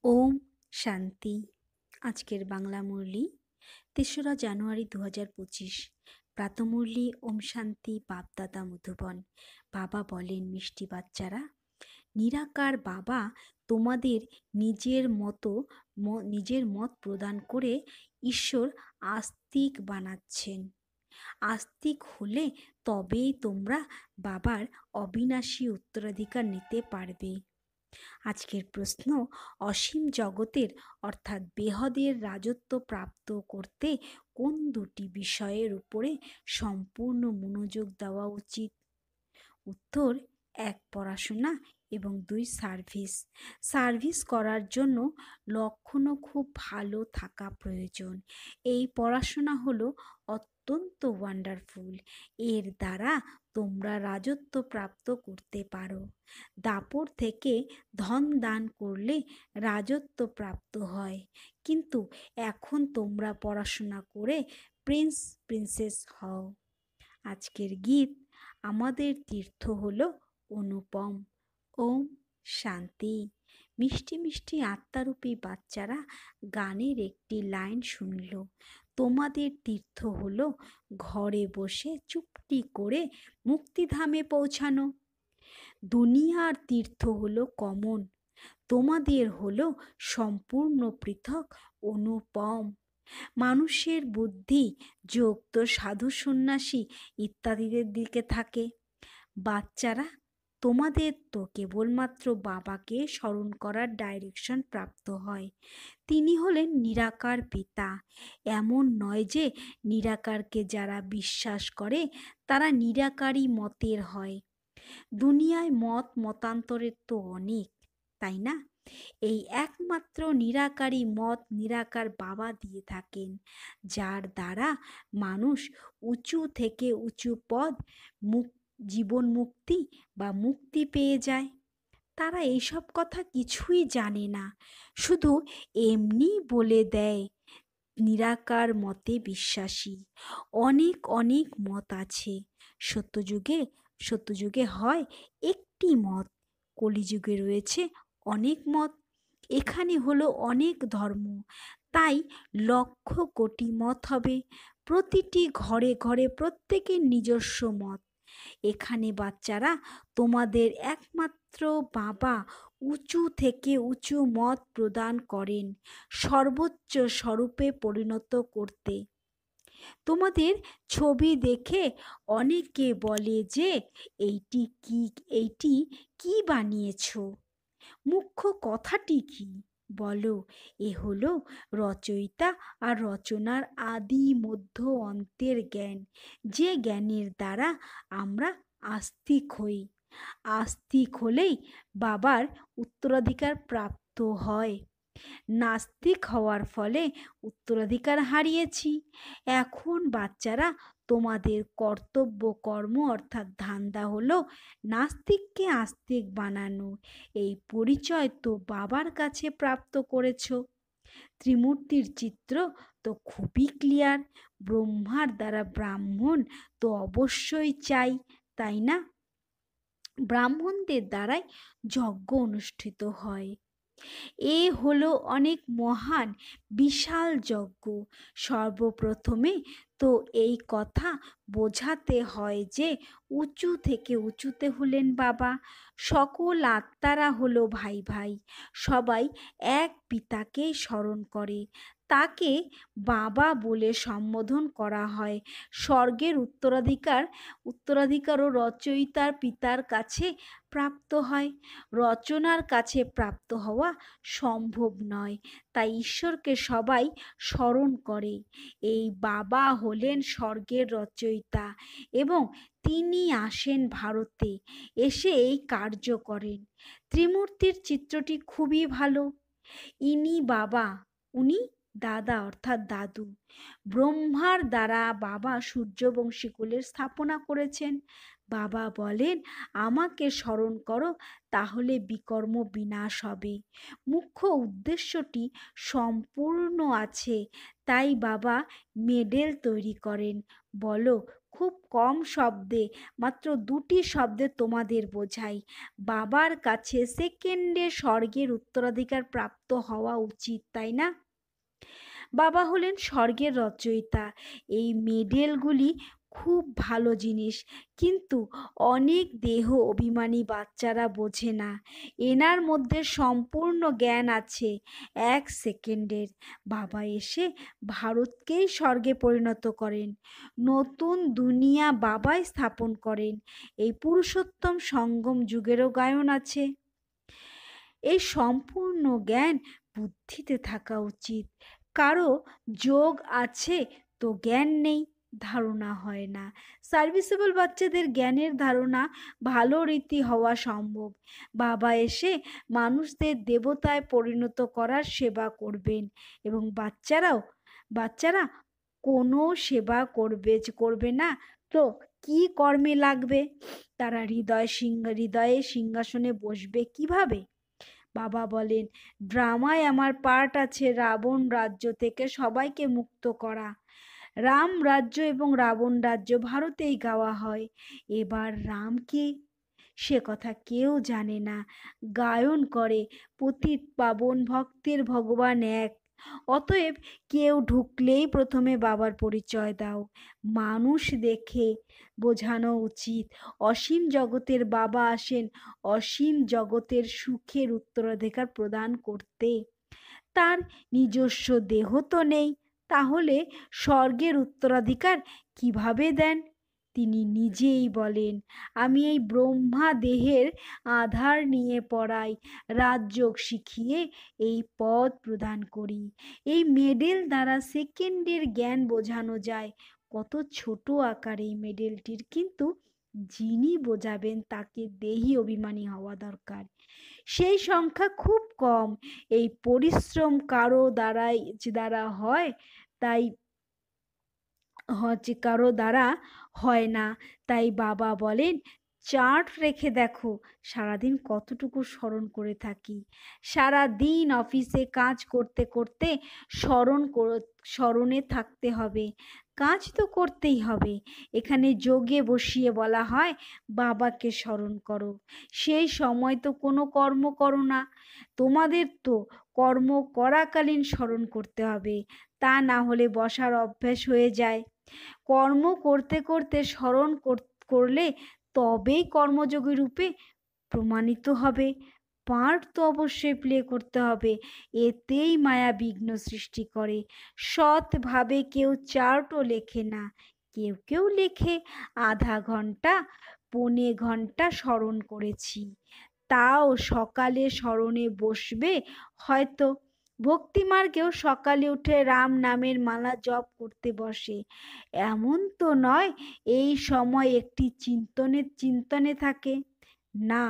ওম শান্তি। আজকের বাংলা মুরলি ৩রা জানুয়ারি ২০২৫। প্রাতঃমুরলি ওম শান্তি বাপদাদা মধুবন। বাবা বলেন, মিষ্টি বাচ্চারা, নিরাকার বাবা তোমাদের নিজের মত প্রদান করে ঈশ্বর আস্তিক বানাচ্ছেন। আস্তিক হলে তবেই তোমরা বাবার অবিনাশী উত্তরাধিকার নিতে পারবে। আজকের প্রশ্ন, অসীম জগতের অর্থাৎ বেহদের রাজত্ব প্রাপ্ত করতে কোন দুটি বিষয়ের উপরে সম্পূর্ণ মনোযোগ দেওয়া উচিত? উত্তর, ১ পড়াশোনা এবং ২ সার্ভিস। সার্ভিস করার জন্য লক্ষণও খুব ভালো থাকা প্রয়োজন। এই পড়াশোনা হলো অত্যন্ত ওয়ান্ডারফুল। এর দ্বারা তোমরা রাজত্ব প্রাপ্ত করতে পারো। দাপর থেকে ধন দান করলে রাজত্ব প্রাপ্ত হয়, কিন্তু এখন তোমরা পড়াশোনা করে প্রিন্সেস হও। আজকের গীত, আমাদের তীর্থ হলো অনুপম। ওম শান্তি। মিষ্টি মিষ্টি আত্মারূপী বাচ্চারা গানের একটি লাইন শুনল। তোমাদের তীর্থ হলো ঘরে বসে চুপটি করে মুক্তিধামে পৌঁছানো। দুনিয়ার তীর্থ হলো কমন, তোমাদের হলো সম্পূর্ণ পৃথক অনুপম। মানুষের বুদ্ধি যোগ তো সাধু সন্ন্যাসী ইত্যাদিদের দিকে থাকে। বাচ্চারা, তোমাদের তো কেবলমাত্র বাবাকে স্মরণ করার ডাইরেকশন প্রাপ্ত হয়। তিনি হলেন নিরাকার পিতা। এমন নয় যে নিরাকারকে যারা বিশ্বাস করে তারা নিরাকারী মতের হয়। দুনিয়ায় মতান্তরের তো অনেক, তাই না? এই একমাত্র নিরাকারী মত নিরাকার বাবা দিয়ে থাকেন, যার দ্বারা মানুষ উঁচু থেকে উঁচু পদ, জীবন মুক্তি বা মুক্তি পেয়ে যায়। তারা এইসব কথা কিছুই জানে না, শুধু এমনি বলে দেয় নিরাকার মতে বিশ্বাসী। অনেক অনেক মত আছে। সত্যযুগে হয় একটি মত, কলিযুগে রয়েছে অনেক মত। এখানে হলো অনেক ধর্ম, তাই লক্ষ কোটি মত হবে। প্রতিটি ঘরে ঘরে প্রত্যেকের নিজস্ব মত। এখানে বাচ্চারা, তোমাদের একমাত্র বাবা উঁচু থেকে উঁচু মত প্রদান করেন সর্বোচ্চ স্বরূপে পরিণত করতে। তোমাদের ছবি দেখে অনেকে বলে যে এইটি কি বানিয়েছো? মুখ্য কথাটি কি বলো? এ হলো রচয়িতা আর রচনার আদি মধ্য অন্তের জ্ঞান, যে জ্ঞানের দ্বারা আমরা আস্তিক হই। আস্তিক হলেই বাবার উত্তরাধিকার প্রাপ্ত হয়। নাস্তিক হওয়ার ফলে উত্তরাধিকার হারিয়েছি। এখন বাচ্চারা, তোমাদের কর্তব্য কর্ম অর্থাৎ ধান্দা হলো নাস্তিককে আস্তিক বানানো। এই পরিচয় তো বাবার কাছে প্রাপ্ত করেছ। ত্রিমূর্তির চিত্র তো খুবই ক্লিয়ার। ব্রহ্মার দ্বারা ব্রাহ্মণ তো অবশ্যই চাই, তাই না? ব্রাহ্মণদের দ্বারাই যজ্ঞ অনুষ্ঠিত হয়। এ হলো অনেক মহান বিশাল যজ্ঞ। সর্বপ্রথমে তো এই কথা বোঝাতে হয় যে উঁচু থেকে উঁচুতে হলেন বাবা। সকল আত্মারা হলো ভাই ভাই, সবাই এক পিতাকে স্মরণ করে, তাকে বাবা বলে সম্বোধন করা হয়। স্বর্গের উত্তরাধিকারও রচয়িতার পিতার কাছে প্রাপ্ত হয়। রচনার কাছে প্রাপ্ত হওয়া সম্ভব নয়, তাই ঈশ্বরকে সবাই স্মরণ করে। এই বাবা হলেন স্বর্গের রচয়িতা এবং তিনি আসেন ভারতে, এসে এই কার্য করেন। ত্রিমূর্তির চিত্রটি খুবই ভালো। ইনি বাবা, উনি দাদা অর্থাৎ দাদু। ব্রহ্মার দ্বারা বাবা সূর্যবংশী কুলের স্থাপনা করেছেন। বাবা বলেন, আমাকে স্মরণ করো, তাহলে বিকর্ম বিনাশ হবে। মুখ্য উদ্দেশ্যটি সম্পূর্ণ আছে, তাই বাবা মেডেল তৈরি করেন। বলো, খুব কম শব্দে, মাত্র 2টি শব্দে তোমাদের বোঝাই। বাবার কাছে সেকেন্ডে স্বর্গের উত্তরাধিকার প্রাপ্ত হওয়া উচিত, তাই না? বাবা হলেন স্বর্গের রচয়িতা। এই মেডেলগুলি খুব ভালো জিনিস, কিন্তু অনেক দেহ অভিমানী বাচ্চারা বোঝে না। এনার মধ্যে সম্পূর্ণ জ্ঞান আছে 1 সেকেন্ডের। বাবা এসে ভারতকেই স্বর্গে পরিণত করেন, নতুন দুনিয়া বাবাই স্থাপন করেন। এই পুরুষোত্তম সঙ্গম যুগেরও গায়ন আছে। এই সম্পূর্ণ জ্ঞান বুদ্ধিতে থাকা উচিত। কারো যোগ আছে তো জ্ঞান নেই, ধারণা হয় না। সার্ভিসেবল বাচ্চাদের জ্ঞানের ধারণা ভালো রীতি হওয়া সম্ভব। বাবা এসে মানুষদের দেবতায় পরিণত করার সেবা করবেন, এবং বাচ্চারা কোনো সেবা করবে না তো কি কর্মে লাগবে? তারা হৃদয়ে সিংহাসনে বসবে কিভাবে? বাবা বলেন, ড্রামায় আমার পার্ট আছে রাবণ রাজ্য থেকে সবাইকে মুক্ত করা। রাম রাজ্য এবং রাবণ রাজ্য ভারতেই গাওয়া হয়। এবার রাম কে, সে কথা কেউ জানে না। গায়ন করে পতিত পাবন ভক্তের ভগবান এক। অতএব কেউ ঢুকলেই প্রথমে বাবার পরিচয় দাও। মানুষ দেখে বোঝানো উচিত অসীম জগতের বাবা আসেন অসীম জগতের সুখের উত্তরাধিকার প্রদান করতে। তার নিজস্ব দেহ তো নেই, তাহলে স্বর্গের উত্তরাধিকার কিভাবে দেন? তিনি নিজেই বলেন, আমি এই ব্রহ্মা দেহের আধার নিয়ে পড়াই, রাজযোগ শিখিয়ে এই পদ প্রদান করি। এই মেডেল দ্বারা সেকেন্ডের জ্ঞান বোঝানো যায়। কত ছোট আকার এই মেডেলটির, কিন্তু যিনি বোঝাবেন তাকে দেহি অভিমানী হওয়া দরকার। সেই সংখ্যা খুব কম। এই পরিশ্রম কারো দ্বারা হয়, তাই কারো দ্বারা হয় না। তাই বাবা বলেন, চার্ট রেখে দেখো সারাদিন কতটুকু স্মরণ করে থাকি। সারাদিন অফিসে কাজ করতে করতে স্মরণে থাকতে হবে। কাজ তো করতেই হবে। এখানে যোগে বসিয়ে বলা হয় বাবাকে স্মরণ করো, সেই সময় তো কোনো কর্ম করো না। তোমাদের তো কর্ম করাকালীন স্মরণ করতে হবে, তা না হলে বসার অভ্যাস হয়ে যায়। কর্ম করতে করতে স্মরণ করলে তবেই কর্মযোগী রূপে প্রমাণিত হবে। পার্ট তো অবশ্যই প্লে করতে হবে, এতেই মায়া বিঘ্ন সৃষ্টি করে। সৎভাবে কেউ চার্টও লেখে না, কেউ কেউ লেখে আধা ঘন্টা 1.25 ঘন্টা স্মরণ করেছি, তাও সকালে স্মরণে বসবে হয়তো। ভক্তিমার্গেও সকালে উঠে রাম নামের মালা জপ করতে বসে, এমন তো নয় এই সময় একটি চিন্তনে থাকে না।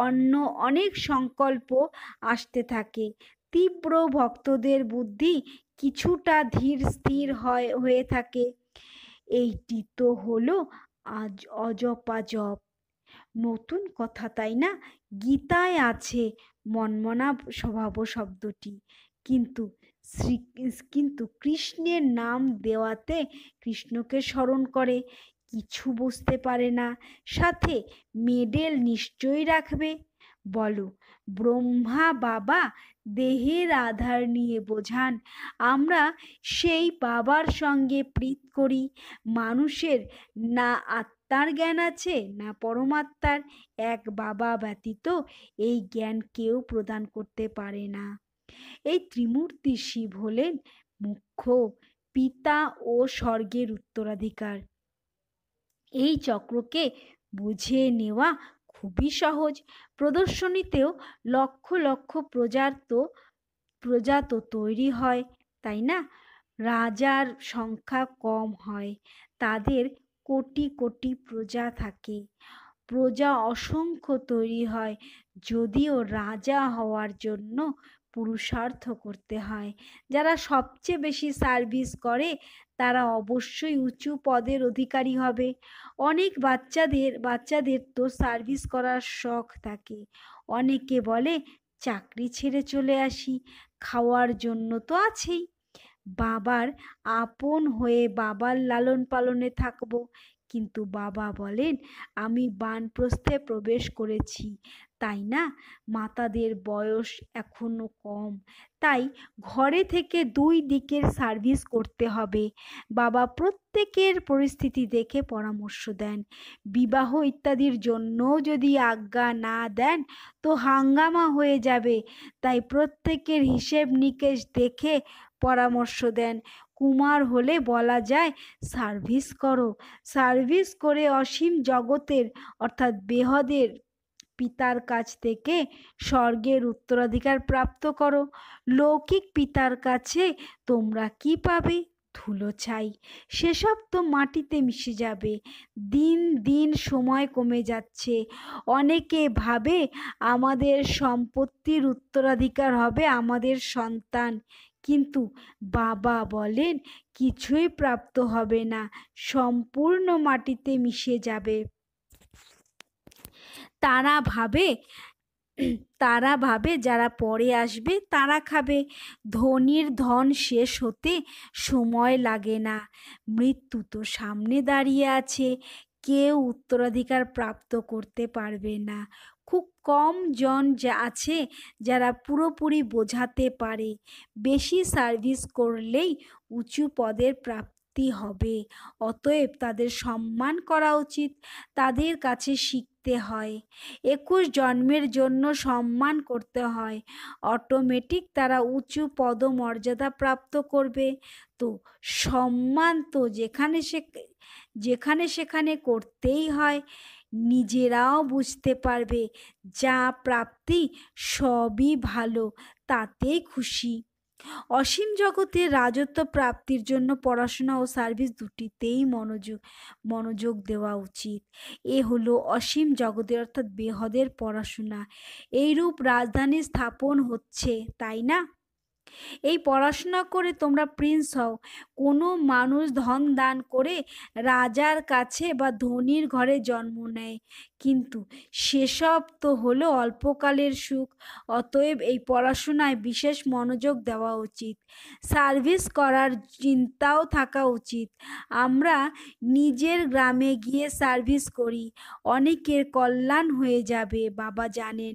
অন্য অনেক সংকল্প আসতে থাকে। তীব্র ভক্তদের বুদ্ধি কিছুটা ধীর স্থির হয়ে থাকে। এইটি তো হলো অজপা জপ। নতুন কথা তাই না? গীতায় আছে মনমনা স্বভাব শব্দটি, কিন্তু কৃষ্ণের নাম দেওয়াতে কৃষ্ণকে স্মরণ করে, কিছু বুঝতে পারে না। সাথে মেডেল নিশ্চয়ই রাখবে। বলো, ব্রহ্মা বাবা দেহের আধার নিয়ে বোঝান, আমরা সেই বাবার সঙ্গে প্রীত করি। মানুষের না আত্মার জ্ঞান আছে না পরমাত্মার, এক বাবা ব্যতীত এই জ্ঞান কেউ প্রদান করতে পারে না। এই ত্রিমূর্তি শিব হলেন মুখ্য, পিতা ও স্বর্গের উত্তরাধিকার। এই চক্রকে বুঝে নেওয়া খুবই সহজ। প্রদর্শনীতেও লক্ষ লক্ষ প্রজা তো তৈরি হয়, তাই না? রাজার সংখ্যা কম হয়, তাদের কোটি কোটি প্রজা থাকে। প্রজা অসংখ্য তৈরি হয়, যদিও রাজা হওয়ার জন্য পুরুষার্থ করতে হয়। যারা সবচেয়ে বেশি সার্ভিস করে তারা অবশ্যই উঁচু পদের অধিকারী হবে। অনেক বাচ্চাদের তো সার্ভিস করার শখ থাকে। অনেকে বলে চাকরি ছেড়ে চলে আসি, খাওয়ার জন্য তো আছেই। বাবার আপন হয়ে বাবার লালন পালনে থাকবো, কিন্তু বাবা বলেন, আমি বানপ্রস্থে প্রবেশ করেছি, তাই না? মাতাদের বয়স এখনো কম, তাই ঘরে থেকে দুই দিকের সার্ভিস করতে হবে। বাবা প্রত্যেকের পরিস্থিতি দেখে পরামর্শ দেন। বিবাহ ইত্যাদির জন্য যদি আজ্ঞা না দেন তো হাঙ্গামা হয়ে যাবে, তাই প্রত্যেকের হিসেব নিকেশ দেখে পরামর্শ দেন। কুমার হলে বলা যায় সার্ভিস করো, সার্ভিস করে অসীম জগতের অর্থাৎ বেহদের পিতার কাছ থেকে স্বর্গের উত্তরাধিকার প্রাপ্ত করো। লৌকিক পিতার কাছে তোমরা কি পাবে? ধুলো ছাই, সেসব তো মাটিতে মিশে যাবে। দিন দিন সময় কমে যাচ্ছে। অনেকে ভাবে আমাদের সম্পত্তির উত্তরাধিকার হবে আমাদের সন্তান, কিন্তু বাবা বলেন কিছুই প্রাপ্ত হবে না, সম্পূর্ণ মাটিতে মিশে যাবে। তারা ভাবে তারা ভাবে যারা পরে আসবে তারা খাবে। ধনীর ধন শেষ হতে সময় লাগে না, মৃত্যু তো সামনে দাঁড়িয়ে আছে, কেউ উত্তরাধিকার প্রাপ্ত করতে পারবে না। খুব কম জন যা আছে যারা পুরোপুরি বোঝাতে পারে। বেশি সার্ভিস করলেই উঁচু পদের প্রাপ্তি হবে, অতএব তাদের সম্মান করা উচিত, তাদের কাছে শিখতে হয়। 21 জন্মের জন্য সম্মান করতে হয়, অটোমেটিক তারা উঁচু পদমর্যাদা প্রাপ্ত করবে। তো সম্মান তো যেখানে সেখানে করতেই হয়। নিজেরাও বুঝতে পারবে যা প্রাপ্তি সবই ভালো, তাতেই খুশি। অসীম জগতের রাজত্ব প্রাপ্তির জন্য পড়াশোনা ও সার্ভিস দুটিতেই মনোযোগ দেওয়া উচিত। এ হলো অসীম জগতের অর্থাৎ বেহদের পড়াশোনা। এইরূপ রাজধানী স্থাপন হচ্ছে, তাই না? এই পড়াশোনা করে তোমরা প্রিন্স হও। কোনো মানুষ ধন দান করে রাজার কাছে বা ধনীর ঘরে জন্ম নেয়, কিন্তু সেসব তো হলো অল্পকালের সুখ। অতএব এই পড়াশোনায় বিশেষ মনোযোগ দেওয়া উচিত। সার্ভিস করার চিন্তাও থাকা উচিত। আমরা নিজের গ্রামে গিয়ে সার্ভিস করি, অনেকের কল্যাণ হয়ে যাবে। বাবা জানেন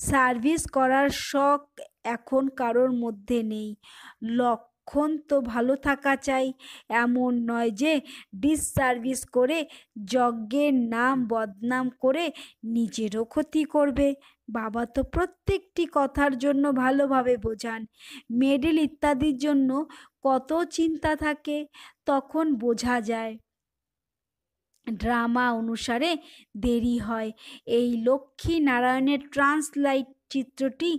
সার্ভিস করার শখ এখন কারোর মধ্যে নেই। লক্ষণ তো ভালো থাকা চাই, এমন নয় যে ডিসসার্ভিস করে যজ্ঞের নাম বদনাম করে নিজেরও ক্ষতি করবে। বাবা তো প্রত্যেকটি কথার জন্য ভালোভাবে বোঝান। মেডেল ইত্যাদির জন্য কত চিন্তা থাকে, তখন বোঝা যায়। ড্রামা অনুসারে দেরি হয়। এই লক্ষ্মী নারায়ণের ট্রান্সলাইট চিত্রটি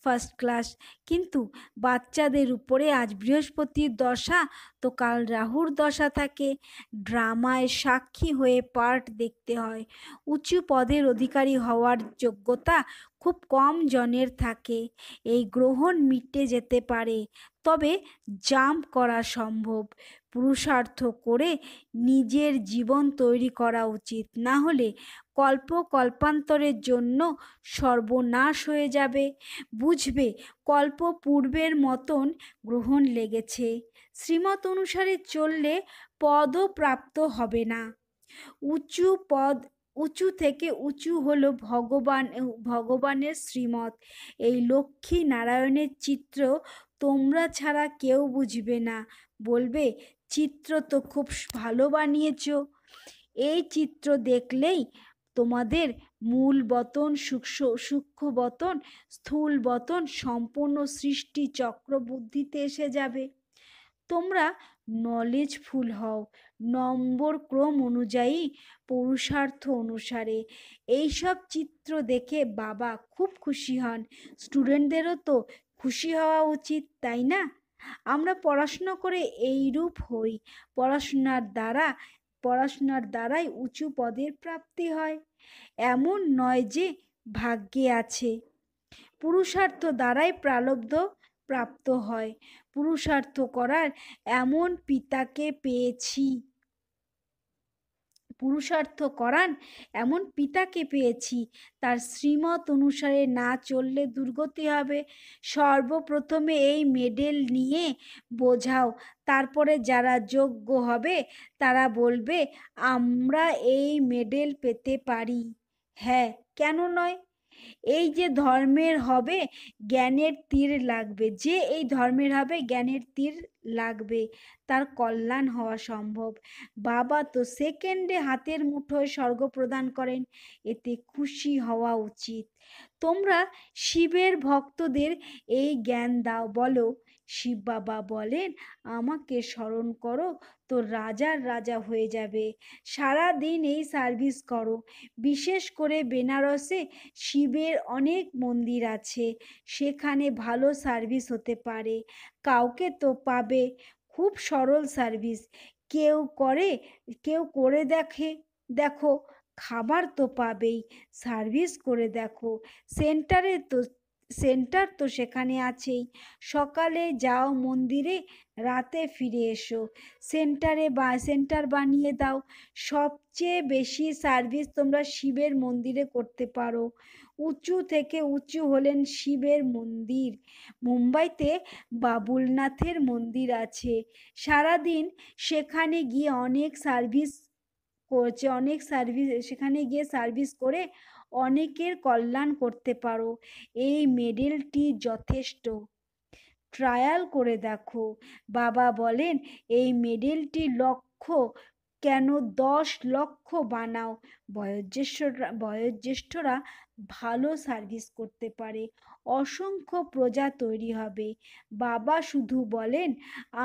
ফার্স্ট ক্লাস, কিন্তু বাচ্চাদের উপরে আজ বৃহস্পতির দশা তো কাল রাহুর দশা থাকে। ড্রামায় সাক্ষী হয়ে পার্ট দেখতে হয়। উঁচু পদের অধিকারী হওয়ার যোগ্যতা খুব কম জনের থাকে। এই গ্রহণ মিটে যেতে পারে, তবে জাম্প করা সম্ভব। পুরুষার্থ করে নিজের জীবন তৈরি করা উচিত, না হলে কল্পান্তরের জন্য সর্বনাশ হয়ে যাবে। বুঝবে কল্প পূর্বের মতন গ্রহণ লেগেছে। শ্রীমত অনুসারে চললে পদও প্রাপ্ত হবে না। উঁচু থেকে উঁচু হলো ভগবানের শ্রীমত। এই লক্ষ্মী নারায়ণের চিত্র তোমরা ছাড়া কেউ বুঝবে না, বলবে চিত্র তো খুব ভালো বানিয়েছ। এই চিত্র দেখলেই তোমাদের মূল বতন, সূক্ষ্ম বতন, স্থূল বতন সম্পূর্ণ সৃষ্টি চক্র বুদ্ধিতে এসে যাবে। তোমরা নলেজফুল হও, নম্বর ক্রম অনুযায়ী, পুরুষার্থ অনুসারে। এইসব চিত্র দেখে বাবা খুব খুশি হন। স্টুডেন্টদেরও তো খুশি হওয়া উচিত, তাই না? আমরা পড়াশোনা করে এইরূপ হই। পড়াশোনার দ্বারাই উঁচু পদের প্রাপ্তি হয়, এমন নয় যে ভাগ্যে আছে। পুরুষার্থ দ্বারাই প্রারব্ধ প্রাপ্ত হয়। পুরুষার্থ করার এমন পিতাকে পেয়েছি, পুরুষার্থ করান এমন পিতাকে পেয়েছি। তার শ্রীমত অনুসারে না চললে দুর্গতি হবে। সর্বপ্রথমে এই মেডেল নিয়ে বোঝাও, তারপরে যারা যোগ্য হবে তারা বলবে আমরা এই মেডেল পেতে পারি। হ্যাঁ, কেন নয়? এই যে ধর্মের হবে জ্ঞানের তীর লাগবে, যে এই ধর্মের হবে জ্ঞানের তীর লাগবে, তার কল্যাণ হওয়া সম্ভব। বাবা তো সেকেন্ডে হাতের মুঠোয় স্বর্গ প্রদান করেন, এতে খুশি হওয়া উচিত। তোমরা শিবের ভক্তদের এই জ্ঞান দাও, বলো শিব বাবা বলেন আমাকে স্মরণ করো তো রাজার রাজা হয়ে যাবে। সারা দিন এই সার্ভিস করো। বিশেষ করে বেনারসে শিবের অনেক মন্দির আছে, সেখানে ভালো সার্ভিস হতে পারে। কাউকে তো পাবে, খুব সরল সার্ভিস। কেউ করে, কেউ করে দেখো, খাবার তো পাবেই, সার্ভিস করে দেখো। সেন্টারে তো সেন্টার তো সেখানে আছেই। সকালে যাও মন্দিরে, রাতে ফিরে এসো। সেন্টার বানিয়ে দাও। সবচেয়ে বেশি সার্ভিস তোমরা শিবের মন্দিরে করতে পারো। উঁচু থেকে উঁচু হলেন শিবের মন্দির। মুম্বাইতে বাবুলনাথের মন্দির আছে। সারাদিন সেখানে গিয়ে সেখানে গিয়ে সার্ভিস করে অনেকের কল্যাণ করতে পারো। এই মেডেলটি যথেষ্ট, ট্রায়াল করে দেখো। বাবা বলেন এই মেডেলটি কেন 10 লক্ষ বানাও। বয়োজ্যেষ্ঠরা ভালো সার্ভিস করতে পারে, অসংখ্য প্রজা তৈরি হবে। বাবা শুধু বলেন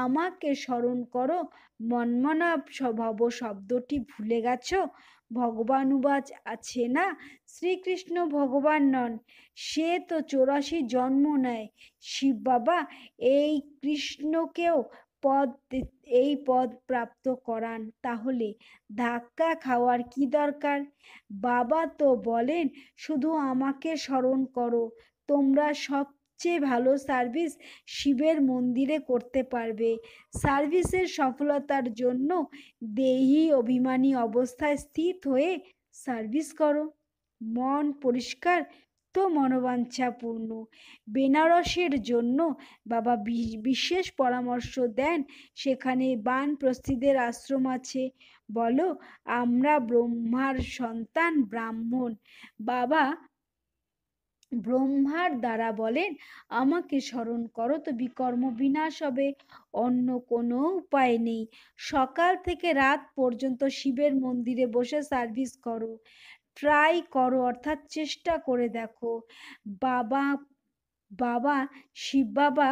আমাকে স্মরণ করো। মন্মনাভ ভব শব্দটি ভুলে গেছো? ভগবানুবাচ আছে না, শ্রীকৃষ্ণ ভগবান নন, সে তো 84 জন্ম নেয়। শিব বাবা এই কৃষ্ণকেও এই পদ প্রাপ্ত করান, তাহলে ধাক্কা খাওয়ার কি দরকার? বাবা তো বলেন শুধু আমাকে স্মরণ করো, তোমরা সবচেয়ে ভালো সার্ভিস শিবের মন্দিরে করতে পারবে। সার্ভিসের সফলতার জন্য দেহি অভিমানী অবস্থায় স্থিত হয়ে সার্ভিস করো। মন পরিষ্কার তো মনোবাঞ্ছা পূর্ণ। বেনারসের জন্য বাবা বিশেষ পরামর্শ দেন, সেখানে বানপ্রস্থিদের আশ্রম আছে। বলো আমরা ব্রহ্মার সন্তান ব্রাহ্মণ। বাবা ব্রহ্মার দ্বারা বলেন আমাকে স্মরণ করো তো বিকর্ম বিনাশ হবে, অন্য কোনো উপায় নেই। সকাল থেকে রাত পর্যন্ত শিবের মন্দিরে বসে সার্ভিস করো, ট্রাই করো অর্থাৎ চেষ্টা করে দেখো। বাবা বাবা শিব বাবা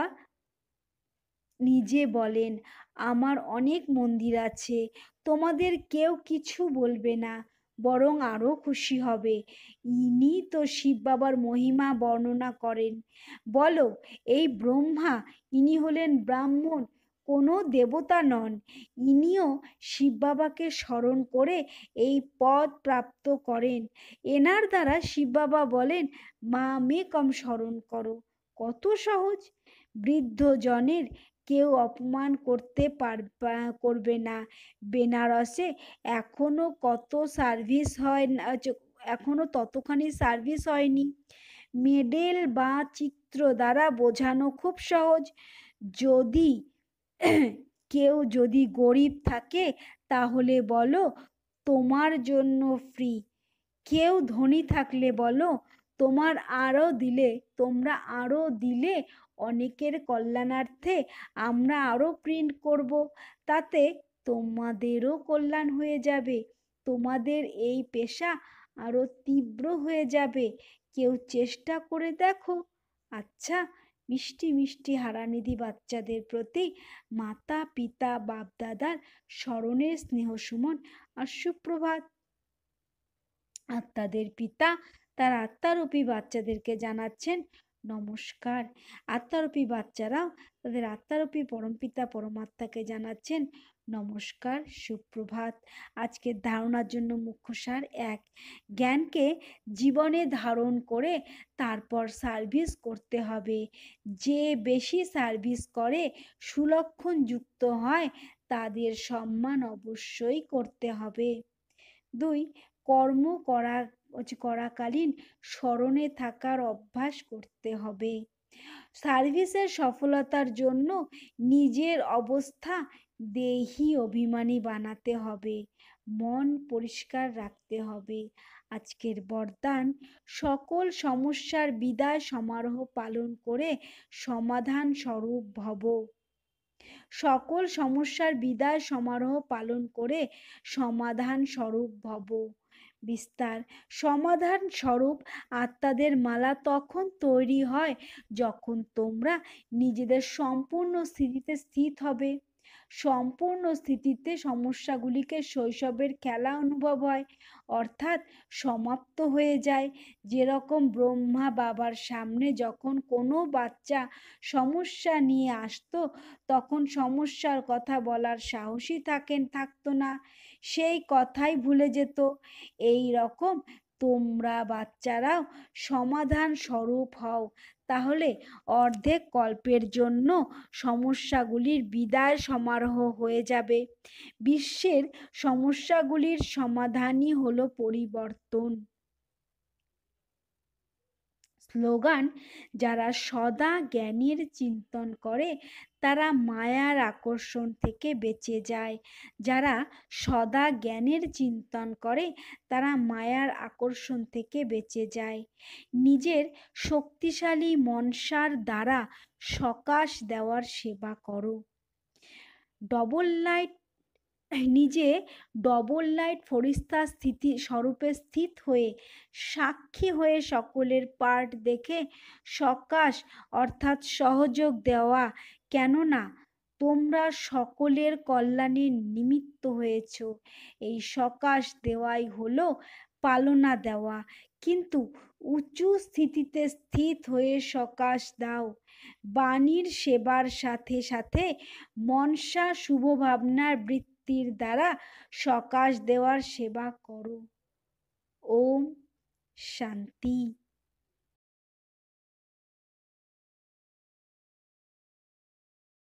নিজে বলেন আমার অনেক মন্দির আছে, তোমাদের কেউ কিছু বলবে না, বরং আরো খুশি হবে। ইনি তো শিব বাবার মহিমা বর্ণনা করেন। বলো এই ব্রহ্মা, ইনি হলেন ব্রাহ্মণ, কোনো দেবতা নন। ইনিও শিব বাবাকে স্মরণ করে এই পদ প্রাপ্ত করেন। এনার দ্বারা শিব বাবা বলেন মা মেকম স্মরণ করো। কত সহজ! বৃদ্ধ জনের কেউ অপমান করবে না। বেনারসে এখনো কত সার্ভিস হয় না, এখনো ততখানি সার্ভিস হয়নি। মেডেল বা চিত্র দ্বারা বোঝানো খুব সহজ। যদি যদি গরিব থাকে তাহলে বলো তোমার জন্য ফ্রি। কেউ ধনী থাকলে বলো তোমরা আরো দিলে অনেকের কল্যাণার্থে আমরা আরো প্রিন্ট করব, তাতে তোমাদেরও কল্যাণ হয়ে যাবে। তোমাদের এই পেশা আরো তীব্র হয়ে যাবে। কেউ চেষ্টা করে দেখো। আচ্ছা, মিষ্টি মিষ্টি হারানিধি বাচ্চাদের প্রতি মাতা পিতা বাপ দাদার স্মরণের স্নেহ সুমন আর সুপ্রভাত। আত্মাদের পিতা তার আত্মারূপী বাচ্চাদেরকে জানাচ্ছেন নমস্কার। আত্মারূপী বাচ্চারাও তাদের আত্মারূপী পরমপিতা পরমাত্মাকে জানাচ্ছেন নমস্কার, সুপ্রভাত। আজকের ধারণার জন্য মুখ্য সার 1, জ্ঞানকে জীবনে ধারণ করে তারপর সার্ভিস করতে হবে। যে বেশি সার্ভিস করে সুলক্ষণ যুক্ত হয় তাদের সম্মান অবশ্যই করতে হবে। 2 কর্ম করাকালীন স্মরণে থাকার অভ্যাস করতে হবে। সার্ভিসের সফলতার জন্য নিজের অবস্থা দেহি অভিমানী বানাতে হবে, মন পরিষ্কার রাখতে হবে। আজকের বরদান, সকল সমস্যার বিদায় সমারোহ পালন করে সমাধান স্বরূপ ভব। সকল সমস্যার বিদায় সমারোহ পালন করে সমাধান স্বরূপ ভব। বিস্তার, সমাধান স্বরূপ আত্মাদের মালা তখন তৈরি হয় যখন তোমরা নিজেদের সম্পূর্ণ স্থিতিতে স্থিত হবে। সম্পূর্ণ স্থিতিতে সমস্যাগুলিকে শৈশবের খেলা অনুভব হয়, অর্থাৎ সমাপ্ত হয়ে যায়। যেরকম ব্রহ্মা বাবার সামনে যখন কোনো বাচ্চা সমস্যা নিয়ে আসতো, তখন সমস্যার কথা বলার সাহসই থাকতো না, সেই কথাই ভুলে যেত। এই রকম তোমরা বাচ্চারাও সমাধান স্বরূপ হও, তাহলে অর্ধেক কল্পের জন্য সমস্যাগুলির বিদায় সমারোহ হয়ে যাবে। বিশ্বের সমস্যাগুলির সমাধানই হলো পরিবর্তন। স্লোগান, যারা সদা জ্ঞানের চিন্তন করে তারা মায়ার আকর্ষণ থেকে বেঁচে যায়। যারা সদা জ্ঞানের চিন্তন করে তারা মায়ার আকর্ষণ থেকে বেঁচে যায়। নিজের শক্তিশালী মনসার দ্বারা সকাশ দেওয়ার সেবা করো। ডবল লাইট, নিজে ডবল লাইট ফরিস্তা স্থিতি স্বরূপে স্থিত হয়ে সাক্ষী হয়ে সকলের পার্ট দেখে সকাশ অর্থাৎ সহযোগ দেওয়া, কেননা তোমরা সকলের কল্যাণের নিমিত্ত হয়েছ। এই সকাশ দেওয়াই হলো পালনা দেওয়া, কিন্তু উঁচু স্থিতিতে স্থিত হয়ে সকাশ দাও। বাণীর সেবার সাথে সাথে মনসা শুভ ভাবনার বৃত্তির দ্বারা সকাশ দেওয়ার সেবা করো। ওম শান্তি।